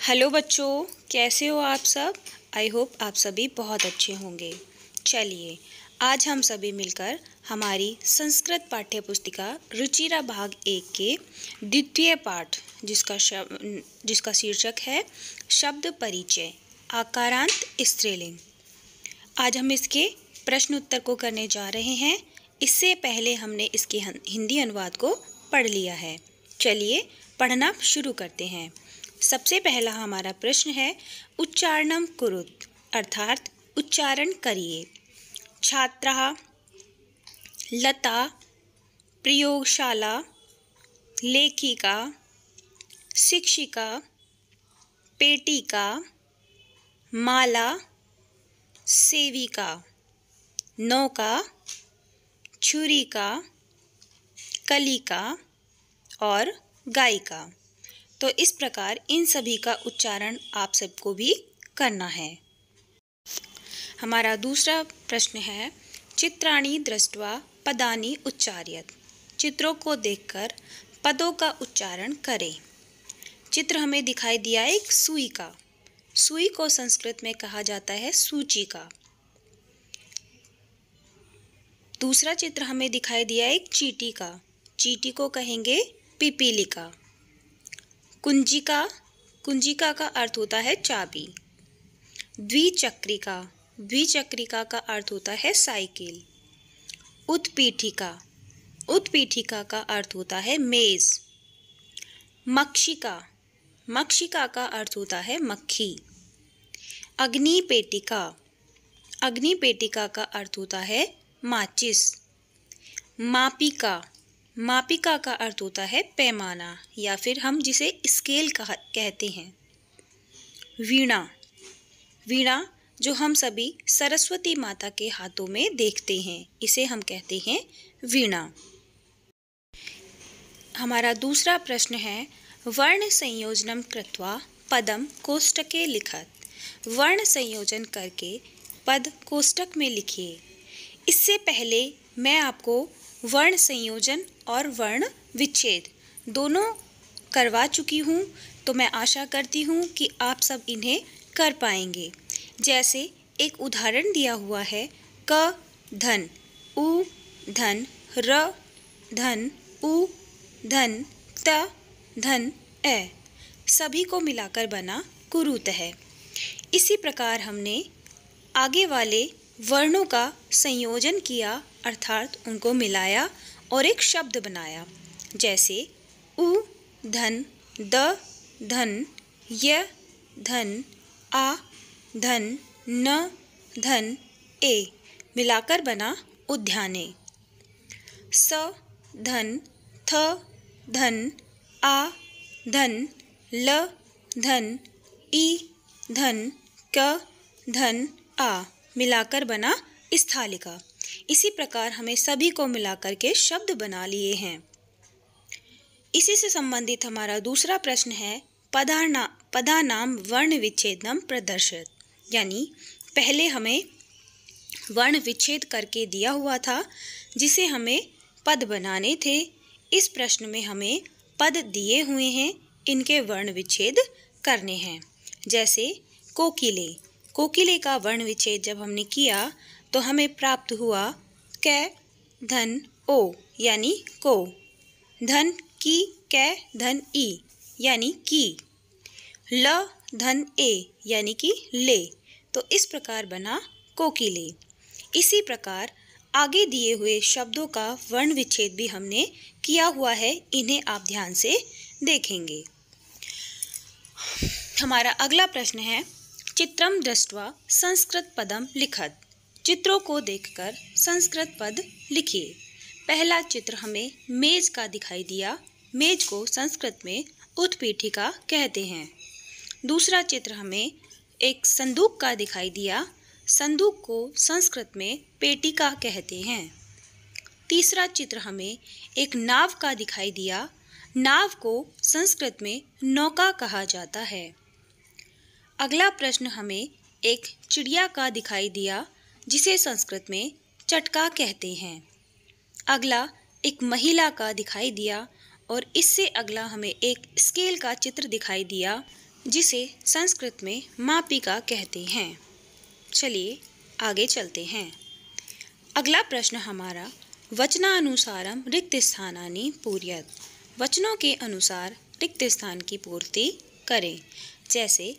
Hello बच्चों, कैसे हो आप सब। आई होप आप सभी बहुत अच्छे होंगे। चलिए आज हम सभी मिलकर हमारी संस्कृत पाठ्य पुस्तिका रुचिरा भाग 1 के द्वितीय पाठ जिसका शीर्षक है शब्द परिचय आकारांत स्त्रीलिंग। आज हम इसके प्रश्न उत्तर को करने जा रहे हैं। इससे पहले हमने इसके हिंदी अनुवाद को पढ़ लिया है। चलिए पढ़ना शुरू करते हैं। सबसे पहला हमारा प्रश्न है उच्चारणम कुरुत, अर्थात उच्चारण करिए। छात्रा, लता, प्रयोगशाला, लेखिका, शिक्षिका, पेटिका, माला, सेविका, नौका, छुरिका, कलिका और गायिका। तो इस प्रकार इन सभी का उच्चारण आप सबको भी करना है। हमारा दूसरा प्रश्न है चित्राणि दृष्ट्वा पदानि उच्चार्यत, चित्रों को देखकर पदों का उच्चारण करें। चित्र हमें दिखाई दिया एक सुई का। सुई को संस्कृत में कहा जाता है सूचिका। दूसरा चित्र हमें दिखाई दिया एक चींटी का। चींटी को कहेंगे पिपीलिका। कुंजिका, कुंजिका का अर्थ होता है चाबी। द्विचक्रिका, द्विचक्रिका का अर्थ होता है साइकिल। उत्पीठिका, उत्पीठिका का अर्थ होता है मेज। मक्षिका, मक्षिका का अर्थ होता है मक्खी। अग्निपेटिका, अग्निपेटिका का अर्थ होता है माचिस। मापिका, मापिका का अर्थ होता है पैमाना या फिर हम जिसे स्केल कहते हैं। वीणा, वीणा जो हम सभी सरस्वती माता के हाथों में देखते हैं, इसे हम कहते हैं वीणा। हमारा दूसरा प्रश्न है वर्ण संयोजनम कृत्वा पदम कोष्टके लिखत। वर्ण संयोजन करके पद कोष्टक में लिखिए। इससे पहले मैं आपको वर्ण संयोजन और वर्ण विच्छेद दोनों करवा चुकी हूँ, तो मैं आशा करती हूँ कि आप सब इन्हें कर पाएंगे। जैसे एक उदाहरण दिया हुआ है क धन, उ धन, र धन, उ धन, त धन, ए सभी को मिलाकर बना कुरुत है। इसी प्रकार हमने आगे वाले वर्णों का संयोजन किया, अर्थात उनको मिलाया और एक शब्द बनाया। जैसे उ धन, द धन, य धन, आ धन, न धन, ए मिलाकर बना उद्याने। स धन, थ धन, आ धन, ल धन, ई धन, क धन, आ मिलाकर बना स्थालिका। इसी प्रकार हमें सभी को मिलाकर के शब्द बना लिए हैं। इसी से संबंधित हमारा दूसरा प्रश्न है पदानाम वर्ण विच्छेदनम प्रदर्शित, यानी पहले हमें वर्ण विच्छेद करके दिया हुआ था जिसे हमें पद बनाने थे। इस प्रश्न में हमें पद दिए हुए हैं, इनके वर्ण विच्छेद करने हैं। जैसे कोकिले, कोकिले का वर्ण विच्छेद जब हमने किया तो हमें प्राप्त हुआ कै धन ओ यानी को, धन की कै धन ई यानी की, ल धन ए यानी कि ले। तो इस प्रकार बना कोकिले। इसी प्रकार आगे दिए हुए शब्दों का वर्ण विच्छेद भी हमने किया हुआ है, इन्हें आप ध्यान से देखेंगे। हमारा अगला प्रश्न है चित्रम दृष्ट्वा संस्कृत पदम लिखत, चित्रों को देखकर संस्कृत पद लिखिए। पहला चित्र हमें मेज का दिखाई दिया। मेज को संस्कृत में उत्पीठिका कहते हैं। दूसरा चित्र हमें एक संदूक का दिखाई दिया। संदूक को संस्कृत में पेटिका कहते हैं। तीसरा चित्र हमें एक नाव का दिखाई दिया। नाव को संस्कृत में नौका कहा जाता है। अगला प्रश्न हमें एक चिड़िया का दिखाई दिया जिसे संस्कृत में चटका कहते हैं। अगला एक महिला का दिखाई दिया और इससे अगला हमें एक स्केल का चित्र दिखाई दिया जिसे संस्कृत में मापिका कहते हैं। चलिए आगे चलते हैं। अगला प्रश्न हमारा वचनानुसारम रिक्त स्थानानि पूरयत। वचनों के अनुसार रिक्त स्थान की पूर्ति करें। जैसे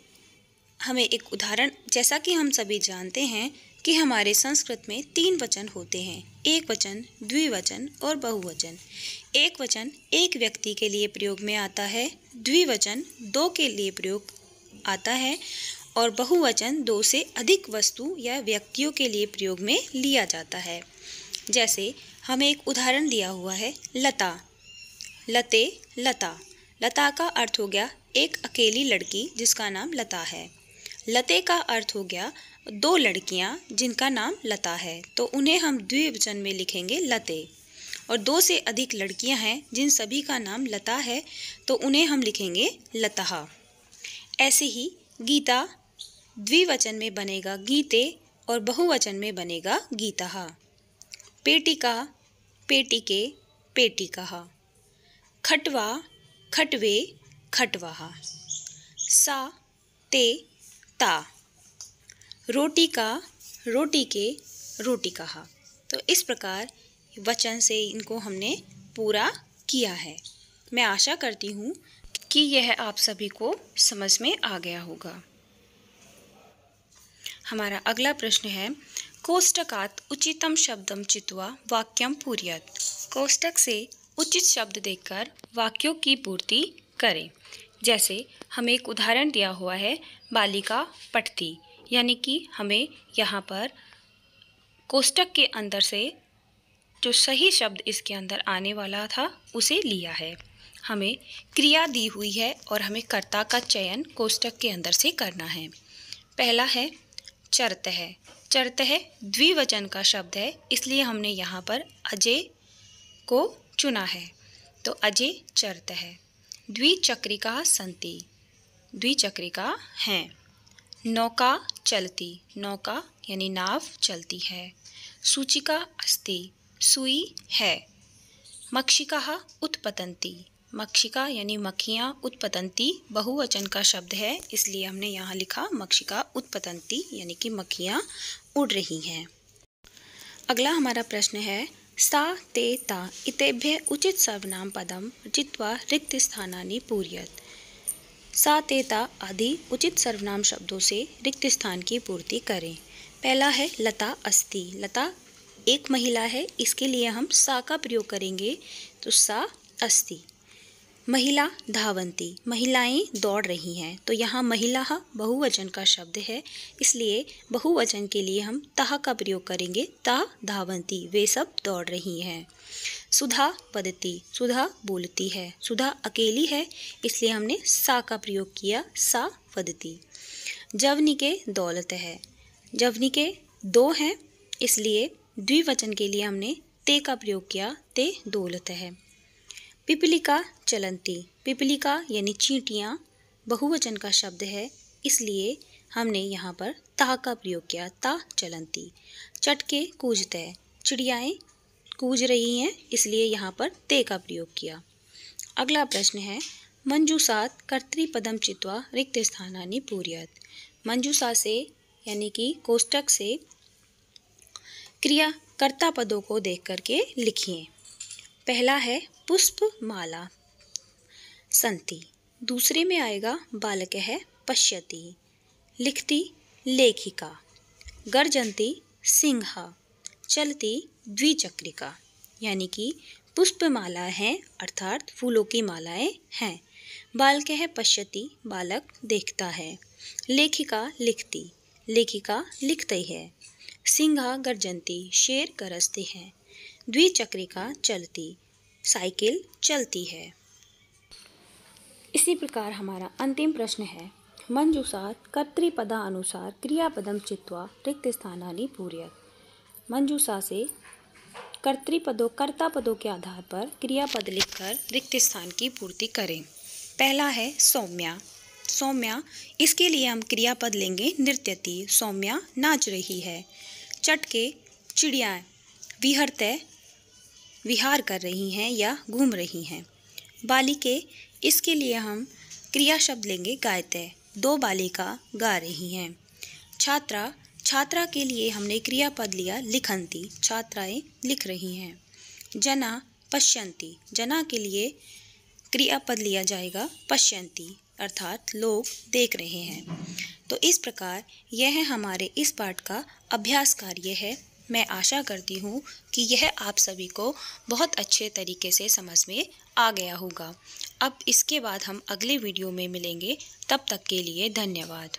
हमें एक उदाहरण, जैसा कि हम सभी जानते हैं कि हमारे संस्कृत में 3 वचन होते हैं, एक वचन, द्विवचन और बहुवचन। एक वचन एक व्यक्ति के लिए प्रयोग में आता है, द्विवचन 2 के लिए प्रयोग आता है और बहुवचन 2 से अधिक वस्तु या व्यक्तियों के लिए प्रयोग में लिया जाता है। जैसे हमें एक उदाहरण दिया हुआ है लता, लते, लता। लता का अर्थ हो गया एक अकेली लड़की जिसका नाम लता है। लते का अर्थ हो गया 2 लड़कियां जिनका नाम लता है, तो उन्हें हम द्विवचन में लिखेंगे लते। और 2 से अधिक लड़कियां हैं जिन सभी का नाम लता है, तो उन्हें हम लिखेंगे लतः। ऐसे ही गीता द्विवचन में बनेगा गीते और बहुवचन में बनेगा गीतः। पेटिका, पेटिके, पेटिकः। खटवा, खटवे, खटवः। सा, ते, ता। रोटिका, रोटिके, रोटिकः। तो इस प्रकार वचन से इनको हमने पूरा किया है। मैं आशा करती हूँ कि यह आप सभी को समझ में आ गया होगा। हमारा अगला प्रश्न है कोष्टकात् उचितम शब्दम चित्वा वाक्यम पूरयत। कोष्टक से उचित शब्द देखकर वाक्यों की पूर्ति करें। जैसे हमें एक उदाहरण दिया हुआ है बालिका पठती, यानी कि हमें यहाँ पर कोष्टक के अंदर से जो सही शब्द इसके अंदर आने वाला था उसे लिया है। हमें क्रिया दी हुई है और हमें कर्ता का चयन कोष्टक के अंदर से करना है। पहला है चरतः। चरतः द्विवचन का शब्द है, इसलिए हमने यहाँ पर अजय को चुना है, तो अजय चरतः। द्विचक्रिका सन्ति, द्विचक्रिका हैं। नौका चलती, नौका यानी नाव चलती है। सूचिका अस्ति, सुई है। मक्षिकाः उत्पतन्ति, मक्षिका यानी मक्खियाँ, उत्पतन्ति बहुवचन का शब्द है, इसलिए हमने यहाँ लिखा मक्षिका उत्पतन्ति यानी कि मक्खियाँ उड़ रही हैं। अगला हमारा प्रश्न है सा, ते, ता इतेभ्य उचित सर्वनाम पदम जित्वा रिक्त स्थानानि पूरयत। सा, ते, ता आदि उचित सर्वनाम शब्दों से रिक्त स्थान की पूर्ति करें। पहला है लता अस्ति। लता एक महिला है, इसके लिए हम सा का प्रयोग करेंगे, तो सा अस्ति। महिला धावन्ति, महिलाएं दौड़ रही हैं, तो यहाँ महिला बहुवचन का शब्द है, इसलिए बहुवचन के लिए हम तः का प्रयोग करेंगे, ता धावन्ति, वे सब दौड़ रही हैं। सुधा वदति, सुधा बोलती है। सुधा अकेली है, इसलिए हमने सा का प्रयोग किया, सा वदति। जवनिके दौलत है। जवनिके 2 हैं, इसलिए द्विवचन के लिए हमने ते का प्रयोग किया, ते दौलत है। पिपलिका चलंती, पिपलिका यानी चींटियाँ बहुवचन का शब्द है, इसलिए हमने यहाँ पर ता का प्रयोग किया, ता चलंती। चटके कूजते, चिड़ियाएँ कूज रही हैं, इसलिए यहाँ पर ते का प्रयोग किया। अगला प्रश्न है मंजूषात् कर्तृपदम चित्वा रिक्त स्थानानि पूरयत। मंजूषा से यानी कि कोष्टक से क्रिया कर्ता पदों को देख करके लिखिए। पहला है पुष्पमाला सन्ति, दूसरे में आएगा बालकः पश्यति, लिखती लेखिका, गर्जन्ति सिंह, चलती द्विचक्रिका। यानी कि पुष्पमाला हैं अर्थात फूलों की मालाएं हैं। बालकः पश्यति, बालक देखता है। लेखिका लिखती, लेखिका लिखती है। सिंह गर्जन्ति, शेर गरजते हैं। द्विचक्रिका चलती, साइकिल चलती है। इसी प्रकार हमारा अंतिम प्रश्न है मंजूषात् कर्तृपदानुसार क्रियापदम चित्वा रिक्त स्थानानि पूरयत। मंजूषा से कर्तृपदों कर्ता पदों के आधार पर क्रियापद लिखकर रिक्त स्थान की पूर्ति करें। पहला है सौम्या। सौम्या, इसके लिए हम क्रियापद लेंगे नृत्यति, सौम्या नाच रही है। चटके चिड़ियाँ विहरते, विहार कर रही हैं या घूम रही हैं। बालिके, इसके लिए हम क्रिया शब्द लेंगे गायते। 2 बालिका गा रही हैं। छात्रा, छात्रा के लिए हमने क्रियापद लिया लिखन्ति, छात्राएं लिख रही हैं। जना पश्यन्ति, जना के लिए क्रियापद लिया जाएगा पश्यन्ति, अर्थात लोग देख रहे हैं। तो इस प्रकार यह हमारे इस पाठ का अभ्यास कार्य है। मैं आशा करती हूँ कि यह आप सभी को बहुत अच्छे तरीके से समझ में आ गया होगा। अब इसके बाद हम अगले वीडियो में मिलेंगे। तब तक के लिए धन्यवाद।